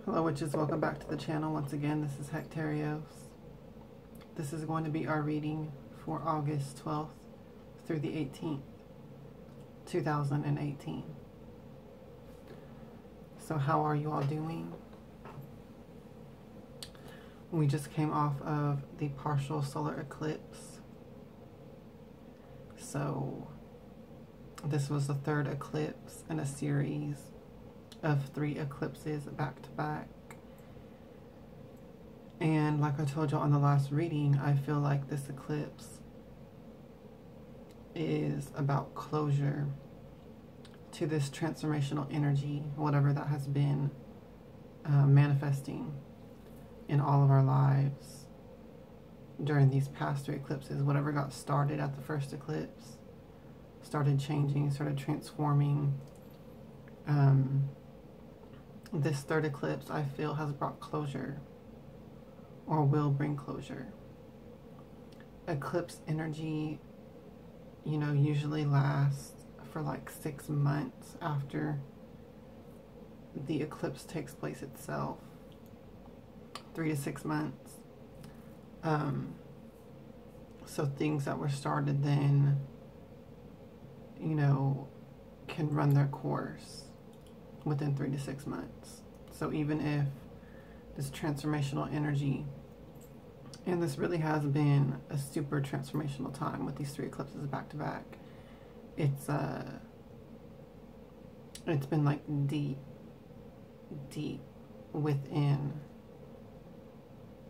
Hello witches, welcome back to the channel. Once again, this is Hectarios. This is going to be our reading for August 12th through the 18th, 2018. So how are you all doing? We just came off of the partial solar eclipse. So this was the third eclipse in a series of 3 eclipses back to back. And like I told y'all in the last reading, I feel like this eclipse is about closure to this transformational energy, whatever that has been manifesting in all of our lives during these past 3 eclipses. Whatever got started at the first eclipse started changing, started transforming. This third eclipse, I feel, has brought closure or will bring closure. Eclipse energy, you know, usually lasts for like 6 months after the eclipse takes place itself. 3 to 6 months. So things that were started then, you know, can run their course within 3 to 6 months. So even if this transformational energy, and this really has been a super transformational time with these 3 eclipses back to back, it's been like deep within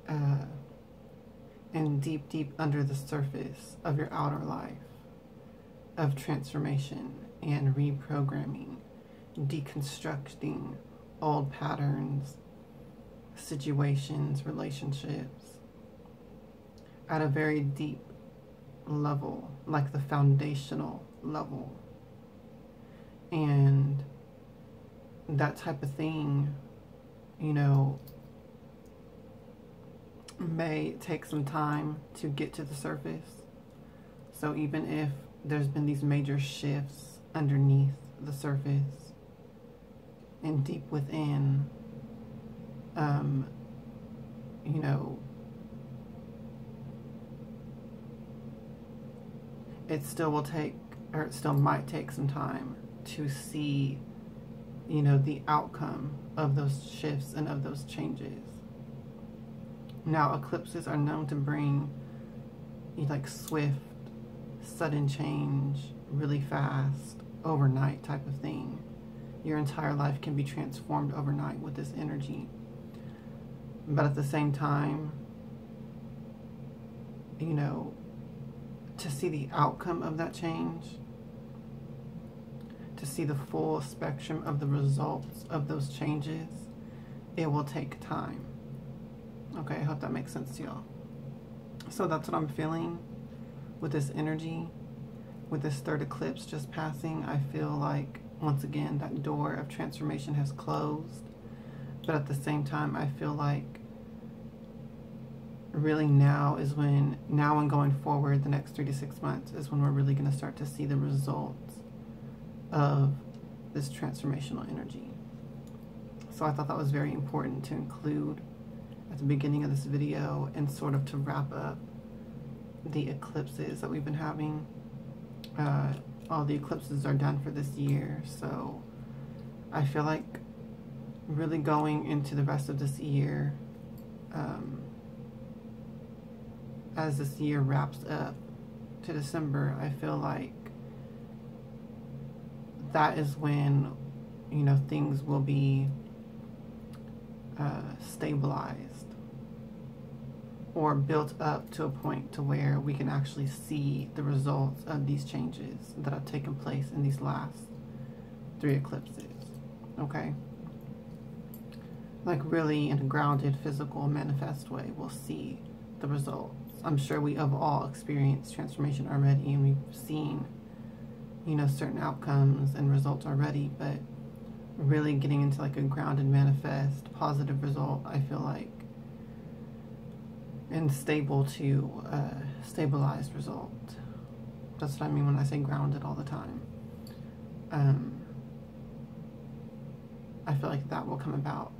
and deep under the surface of your outer life of transformation and reprogramming, deconstructing old patterns, situations, relationships at a very deep level, like the foundational level. And that type of thing, you know, may take some time to get to the surface. So even if there's been these major shifts underneath the surface and deep within, you know, it still will take, or it still might take some time to see, you know, the outcome of those shifts and of those changes. Now, eclipses are known to bring like swift, sudden change, really fast, overnight type of thing. Your entire life can be transformed overnight with this energy. But at the same time, you know, to see the outcome of that change, to see the full spectrum of the results of those changes, it will take time. Okay, I hope that makes sense to y'all. So that's what I'm feeling with this energy, with this third eclipse just passing. I feel like, once again, that door of transformation has closed. But at the same time, I feel like really now and going forward, the next 3 to 6 months is when we're really going to start to see the results of this transformational energy. So I thought that was very important to include at the beginning of this video, and sort of to wrap up the eclipses that we've been having. All the eclipses are done for this year, so I feel like really going into the rest of this year, as this year wraps up to December, I feel like that is when, you know, things will be stabilized or built up to a point to where we can actually see the results of these changes that have taken place in these last 3 eclipses. Okay? Like really in a grounded, physical, manifest way, we'll see the results. I'm sure we have all experienced transformation already, and we've seen, you know, certain outcomes and results already, but really getting into like a grounded, manifest, positive result, I feel like, and stable to stabilized result. That's what I mean when I say grounded all the time. I feel like that will come about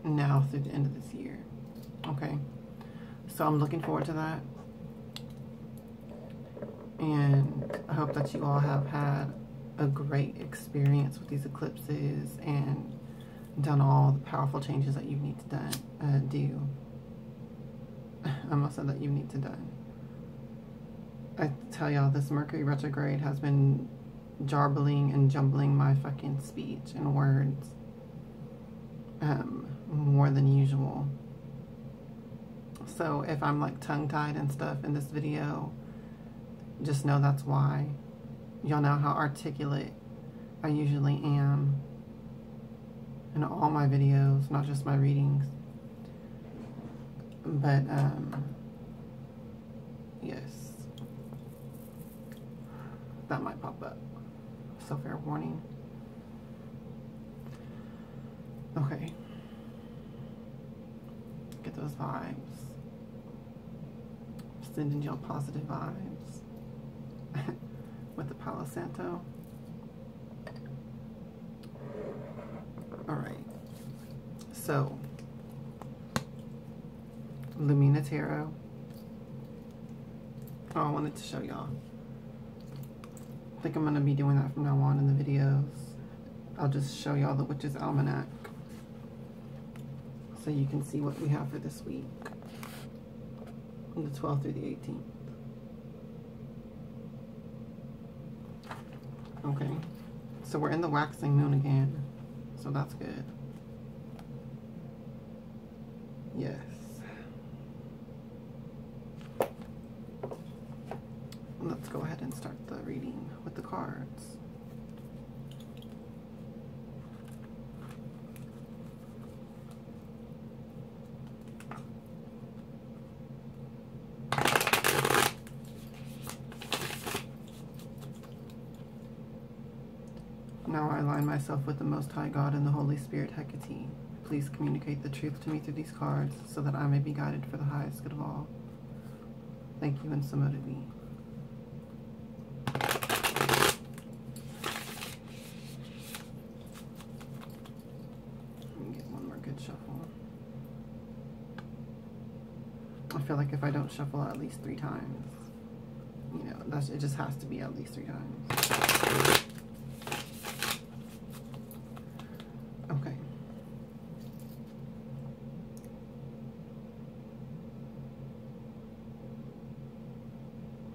now through the end of this year. Okay, so I'm looking forward to that, and I hope that you all have had a great experience with these eclipses and done all the powerful changes that you need to do. I almost said that you need to done. I tell y'all, this Mercury retrograde has been jarbling and jumbling my fucking speech and words more than usual. So if I'm like tongue-tied and stuff in this video, just know that's why. Y'all know how articulate I usually am in all my videos, not just my readings. But yes, that might pop up, so fair warning. Okay, get those vibes, sending y'all positive vibes with the Palo Santo. All right, so Lumina Tarot. Oh, I wanted to show y'all. I think I'm going to be doing that from now on in the videos. I'll just show y'all the Witch's Almanac so you can see what we have for this week, from the 12th through the 18th. Okay, so we're in the waxing moon again, so that's good. Yes. Let's go ahead and start the reading with the cards. Now I align myself with the Most High God and the Holy Spirit Hecate. Please communicate the truth to me through these cards so that I may be guided for the highest good of all. Thank you, and so mote it be. Let me get one more good shuffle. I feel like if I don't shuffle at least 3 times, you know, it just has to be at least 3 times. Okay.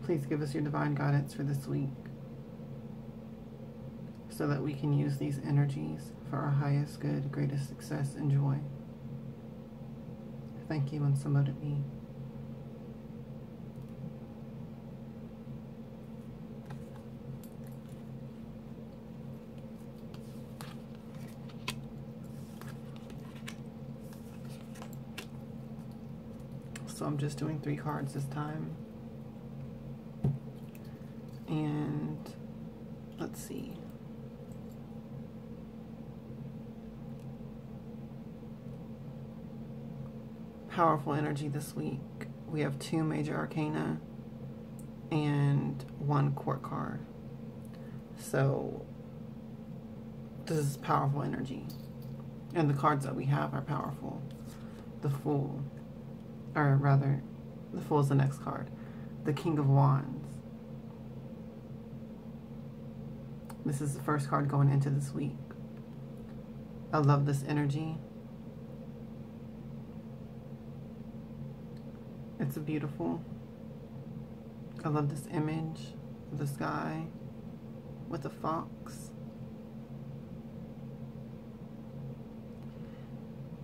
Please give us your divine guidance for this week so that we can use these energies for our highest good, greatest success, and joy. Thank you, and so mote it be. So I'm just doing 3 cards this time. And let's see. Powerful energy this week. We have 2 major arcana and 1 court card. So this is powerful energy. And the cards that we have are powerful. The Fool, or rather, the Fool is the next card. The King of Wands. This is the first card going into this week. I love this energy. It's beautiful. I love this image of the sky with a fox.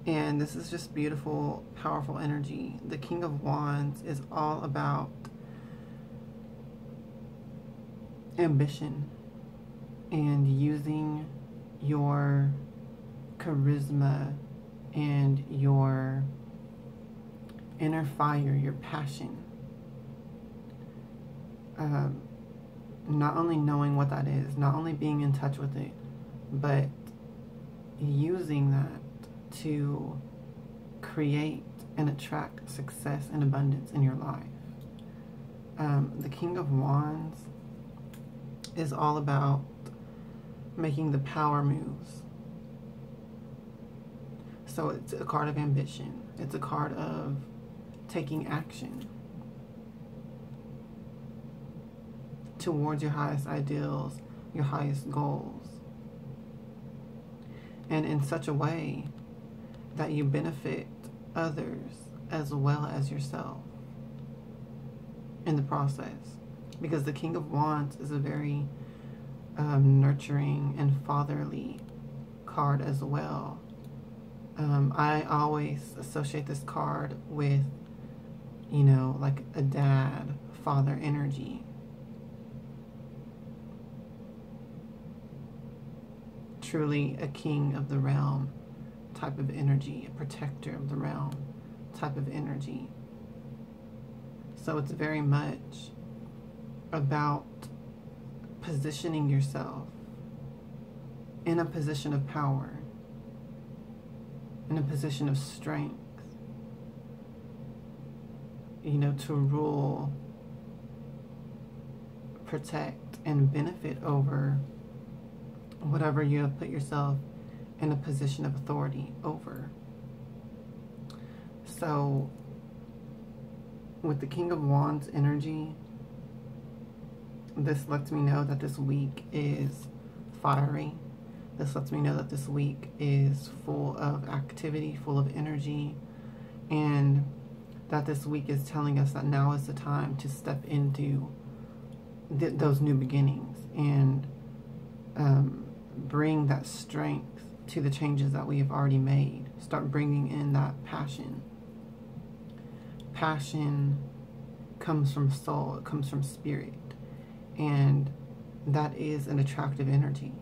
And this is just beautiful, powerful energy. The King of Wands is all about ambition and using your charisma and your inner fire, your passion. Not only knowing what that is, not only being in touch with it, but using that to create and attract success and abundance in your life. The King of Wands is all about making the power moves. So it's a card of ambition. It's a card of taking action towards your highest ideals, your highest goals, and in such a way that you benefit others as well as yourself in the process. Because the King of Wands is a very nurturing and fatherly card as well. I always associate this card with, you know, like a dad, father energy. Truly a king of the realm type of energy, a protector of the realm type of energy. So it's very much about positioning yourself in a position of power, in a position of strength, you know, to rule, protect, and benefit over whatever you have put yourself in a position of authority over. So with the King of Wands energy, this lets me know that this week is fiery. This lets me know that this week is full of activity, full of energy, and that this week is telling us that now is the time to step into those new beginnings and bring that strength to the changes that we have already made. Start bringing in that passion. Passion comes from soul, it comes from spirit, and that is an attractive energy.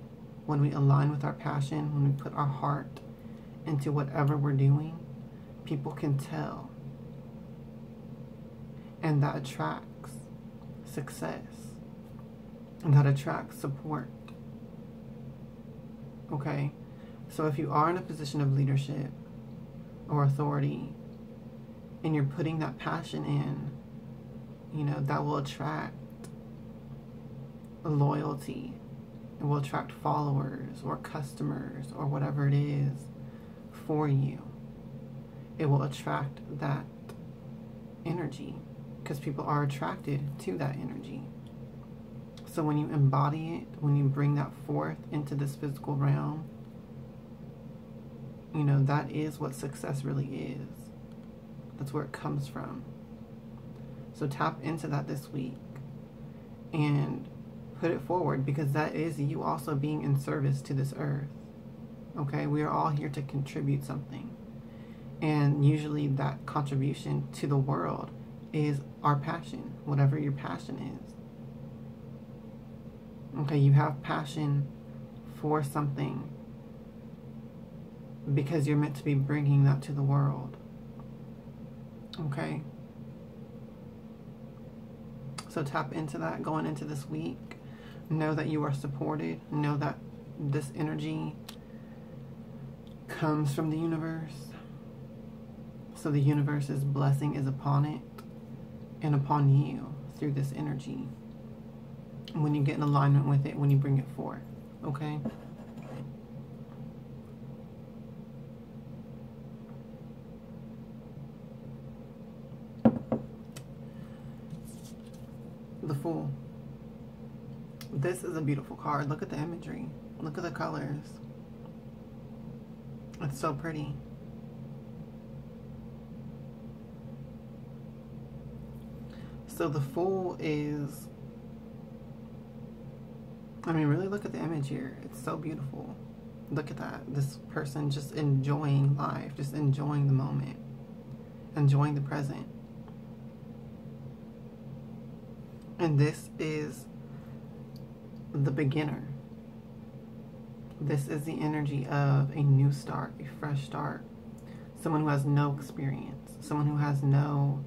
When we align with our passion, when we put our heart into whatever we're doing, people can tell, and that attracts success, and that attracts support. Okay, so if you are in a position of leadership or authority and you're putting that passion in, you know, that will attract loyalty. It will attract followers or customers or whatever it is for you. It will attract that energy because people are attracted to that energy. So when you embody it, when you bring that forth into this physical realm, you know, that is what success really is. That's where it comes from. So tap into that this week and put it forward, because that is you also being in service to this earth. Okay, we are all here to contribute something. And usually that contribution to the world is our passion, whatever your passion is. Okay, you have passion for something because you're meant to be bringing that to the world. Okay? So tap into that going into this week. Know that you are supported. Know that this energy comes from the universe. So the universe's blessing is upon it and upon you through this energy. When you get in alignment with it, when you bring it forth. Okay? The Fool. This is a beautiful card. Look at the imagery. Look at the colors. It's so pretty. So the Fool is, I mean, really look at the image here. It's so beautiful. Look at that. This person just enjoying life, just enjoying the moment, enjoying the present. And this is the beginner. This is the energy of a new start, a fresh start. Someone who has no experience, someone who has no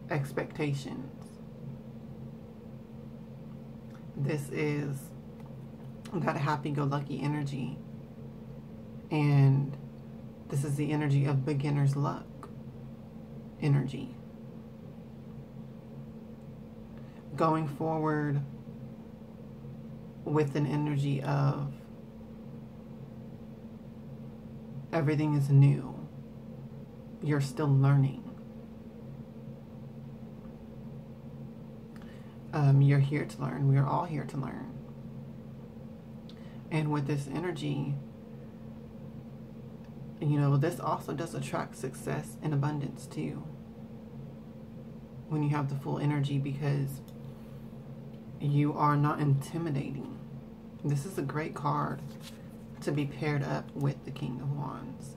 expectations. This is that happy-go-lucky energy. And this is the energy of beginner's luck energy. Going forward with an energy of Everything is new. You're still learning. You're here to learn. We are all here to learn. And with this energy, you know, this also does attract success and abundance too. When you have the full energy, because you are not intimidating. This is a great card to be paired up with the King of Wands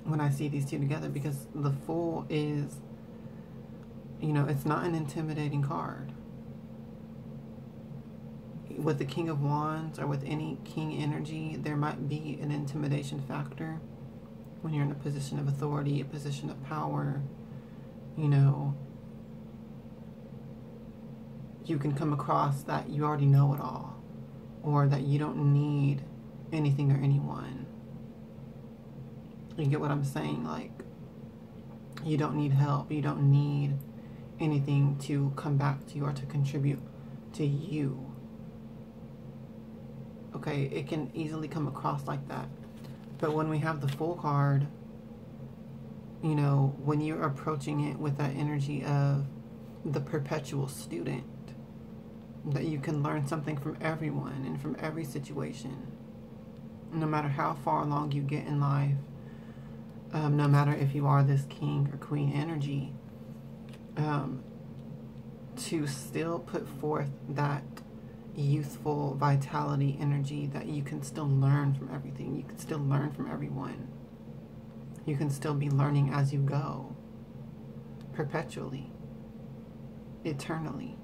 when I see these two together, because the Fool is, you know, it's not an intimidating card. With the King of Wands or with any King energy, there might be an intimidation factor when you're in a position of authority, a position of power. You know, you can come across that you already know it all, or that you don't need anything or anyone. You get what I'm saying? Like, you don't need help. You don't need anything to come back to you or to contribute to you. Okay, it can easily come across like that. But when we have the Fool card, you know, when you're approaching it with that energy of the perpetual student, that you can learn something from everyone and from every situation, no matter how far along you get in life, no matter if you are this King or Queen energy, to still put forth that youthful vitality energy, that you can still learn from everything. You can still learn from everyone. You can still be learning as you go, perpetually, eternally.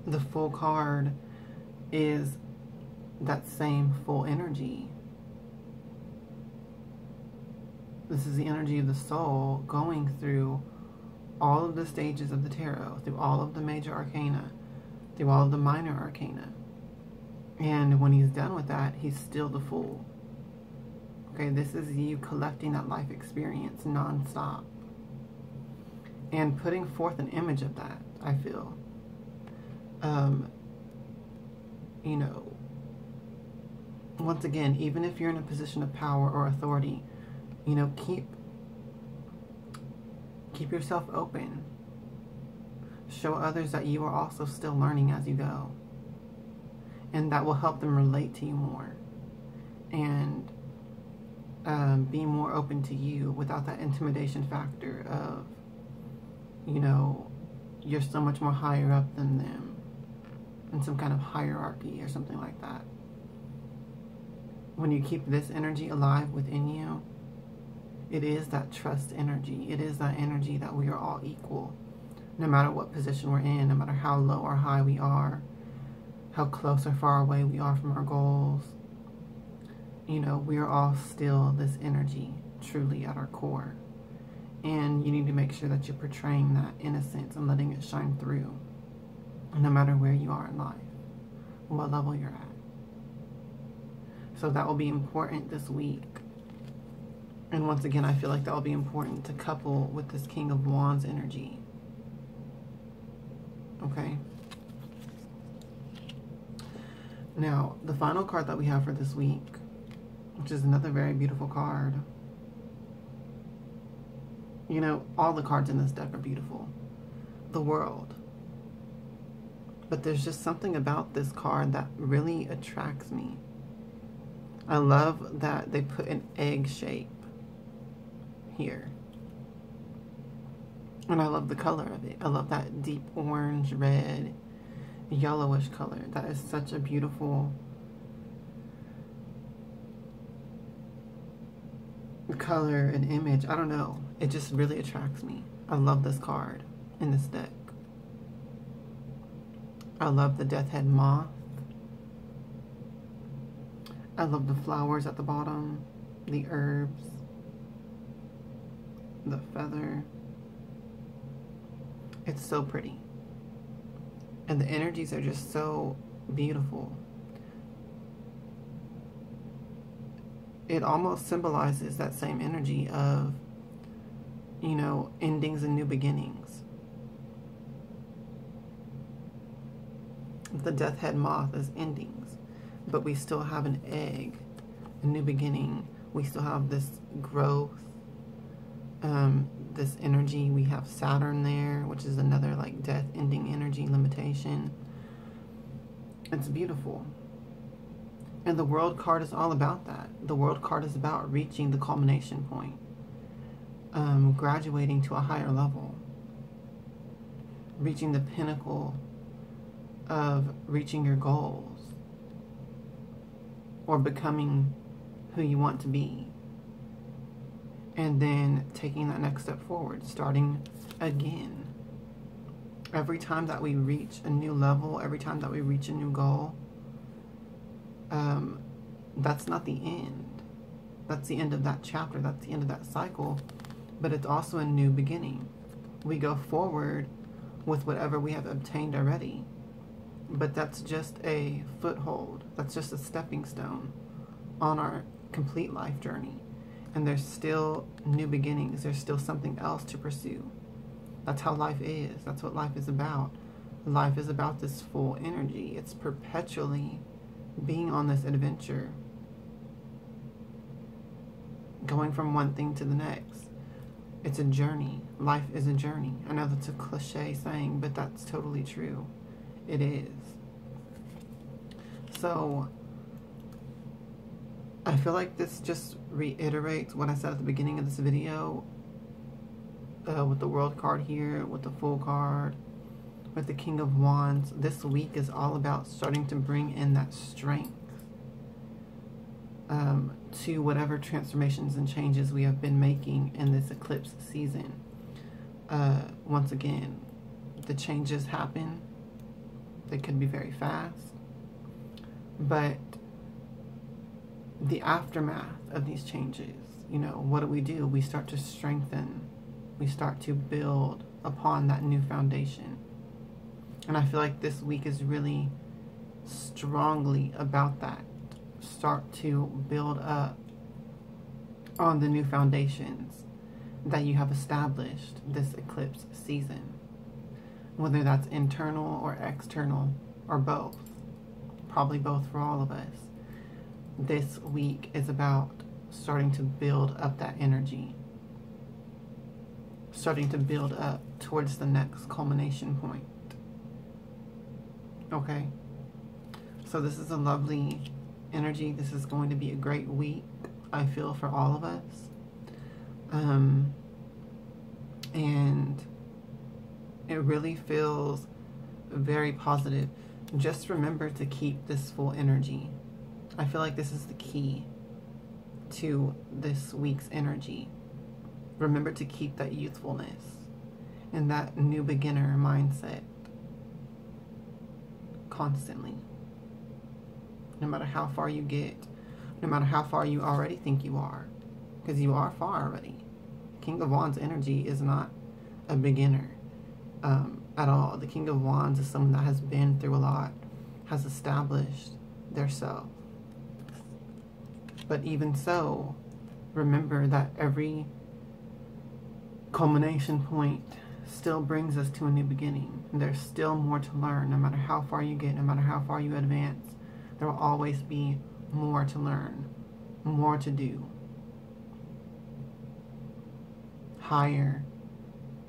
The Fool card is that same full energy. This is the energy of the soul going through all of the stages of the tarot, through all of the major arcana, through all of the minor arcana. And when he's done with that, he's still the Fool. Okay, this is you collecting that life experience non-stop and putting forth an image of that, I feel. You know, once again, even if you're in a position of power or authority, you know, keep yourself open. Show others that you are also still learning as you go. And that will help them relate to you more. And be more open to you without that intimidation factor of, you know, you're so much more higher up than them in some kind of hierarchy or something like that. When you keep this energy alive within you, it is that trust energy. It is that energy that we are all equal, no matter what position we're in, no matter how low or high we are, how close or far away we are from our goals. You know, we are all still this energy, truly at our core. And you need to make sure that you're portraying that innocence and letting it shine through, no matter where you are in life, what level you're at. So that will be important this week. And once again, I feel like that will be important to couple with this King of Wands energy. Okay? Now, the final card that we have for this week, which is another very beautiful card. You know, all the cards in this deck are beautiful. The World. But there's just something about this card that really attracts me. I love that they put an egg shape here. And I love the color of it. I love that deep orange, red, yellowish color. That is such a beautiful color and image. I don't know. It just really attracts me. I love this card in this deck. I love the Death Head Moth. I love the flowers at the bottom, the herbs, the feather. It's so pretty. And the energies are just so beautiful. It almost symbolizes that same energy of, you know, endings and new beginnings. The Death Head Moth is endings, but we still have an egg a new beginning. We still have this growth, this energy. We have Saturn there, which is another like death, ending energy, limitation. It's beautiful. And the World card is all about that. The World card is about reaching the culmination point, graduating to a higher level, reaching the pinnacle of reaching your goals, or becoming who you want to be, and then taking that next step forward, starting again. Every time that we reach a new level, every time that we reach a new goal, that's not the end. That's the end of that chapter. That's the end of that cycle. But it's also a new beginning. We go forward with whatever we have obtained already. But that's just a foothold. That's just a stepping stone on our complete life journey. And there's still new beginnings. There's still something else to pursue. That's how life is. That's what life is about. Life is about this full energy. It's perpetually being on this adventure, going from one thing to the next. It's a journey. Life is a journey. I know that's a cliche saying, but that's totally true. It is. So I feel like this just reiterates what I said at the beginning of this video, with the World card here, with the Fool card, with the King of Wands. This week is all about starting to bring in that strength to whatever transformations and changes we have been making in this eclipse season. Once again, the changes happen. They could be very fast, but the aftermath of these changes, you know, what do? We start to strengthen. We start to build upon that new foundation. And I feel like this week is really strongly about that. Start to build up on the new foundations that you have established this eclipse season. Whether that's internal or external or both. Probably both for all of us. This week is about starting to build up that energy. Starting to build up towards the next culmination point. Okay? So this is a lovely energy. This is going to be a great week, I feel, for all of us. And it really feels very positive. Just remember to keep this full energy. I feel like this is the key to this week's energy. Remember to keep that youthfulness and that new beginner mindset constantly. No matter how far you get, no matter how far you already think you are, because you are far already. King of Wands energy is not a beginner at all. The King of Wands is someone that has been through a lot, has established their self. But even so, remember that every culmination point still brings us to a new beginning. There's still more to learn. No matter how far you get, no matter how far you advance, there will always be more to learn, more to do, higher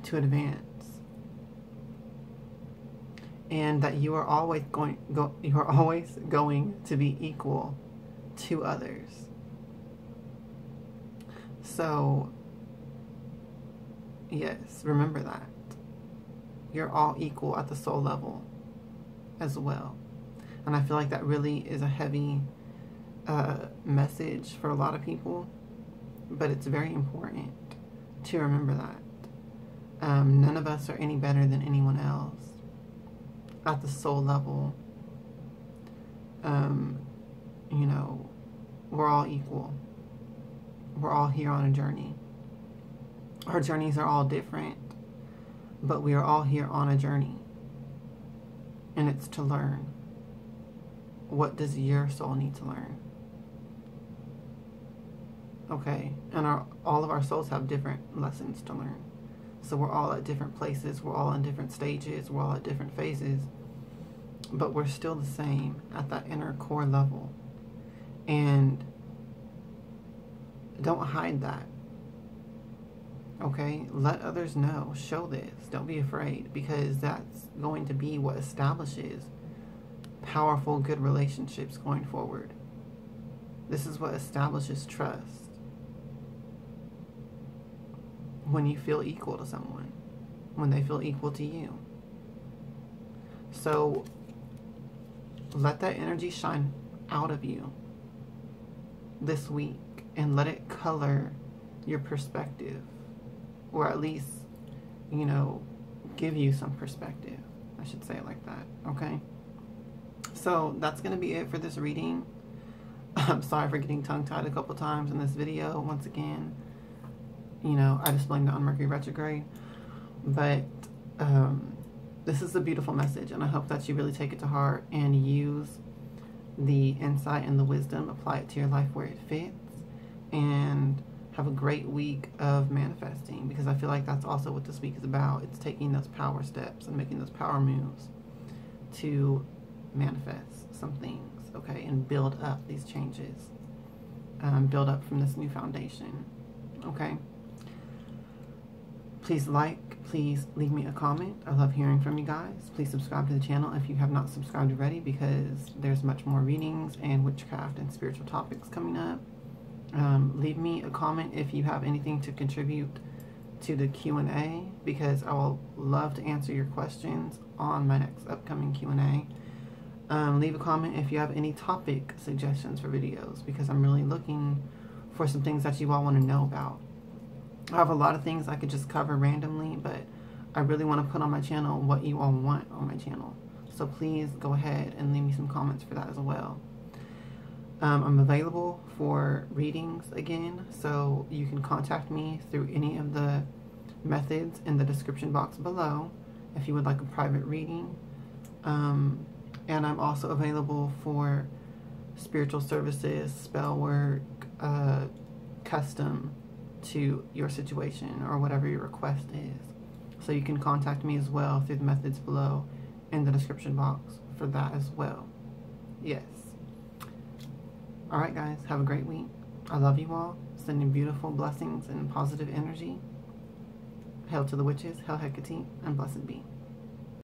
to advance, and that you are always going to be equal to others. So yes, remember that you're all equal at the soul level as well. And I feel like that really is a heavy message for a lot of people, but it's very important to remember that. None of us are any better than anyone else at the soul level. You know, we're all equal. We're all here on a journey. Our journeys are all different, but we are all here on a journey. And it's to learn. What does your soul need to learn? Okay, and all of our souls have different lessons to learn. So we're all at different places, we're all in different stages, we're all at different phases, but we're still the same at that inner core level. And Don't hide that. Okay? Let others know. Show this. Don't be afraid, because that's going to be what establishes powerful, good relationships going forward. This is what establishes trust. When you feel equal to someone, when they feel equal to you. So let that energy shine out of you this week and let it color your perspective, or at least, you know, give you some perspective. I should say it like that. Okay? So that's going to be it for this reading. I'm sorry for getting tongue-tied a couple times in this video. Once again, you know, I just blamed it on Mercury retrograde. But this is a beautiful message, and I hope that you really take it to heart and use the insight and the wisdom, apply it to your life where it fits, and have a great week of manifesting, because I feel like that's also what this week is about. It's taking those power steps and making those power moves to manifest some things, okay, and build up these changes, build up from this new foundation, okay? Please please leave me a comment. I love hearing from you guys. Please subscribe to the channel if you have not subscribed already, because there's much more readings and witchcraft and spiritual topics coming up. Leave me a comment if you have anything to contribute to the Q&A, because I will love to answer your questions on my next upcoming Q&A. Leave a comment if you have any topic suggestions for videos, because I'm really looking for some things that you all want to know about. I have a lot of things I could just cover randomly, but I really want to put on my channel what you all want on my channel. So please go ahead and leave me some comments for that as well. I'm available for readings again, so you can contact me through any of the methods in the description box below if you would like a private reading. And I'm also available for spiritual services, spell work, custom to your situation or whatever your request is. So you can contact me as well through the methods below in the description box for that as well. Yes. Alright guys, have a great week. I love you all. Sending beautiful blessings and positive energy. Hail to the witches, hail Hecate, and blessed be.